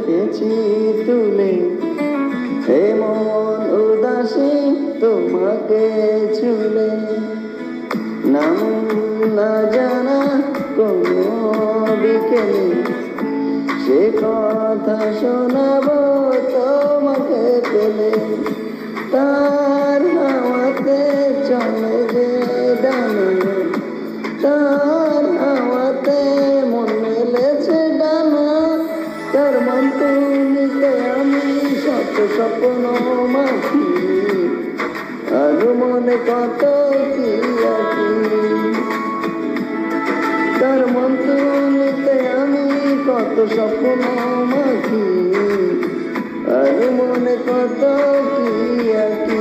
রেখেছি তুলে, এমন উদাসী তোমাকে ছুলে। নাম না জানা কোনো বিকেলে সে কথা শোনাবো তোমাকে পেলে। তার হাওয়াতে চলে যে ডানা, তার হাওয়াতে মন মেলেছে ডানা। তার মন তুলিতে আমি শত স্বপ্ন মাখি, আর মনে কত কি আঁকি। তার মন তুলিতে আমি কত স্বপ্ন মাখি, আর মনে কত কি আঁকি।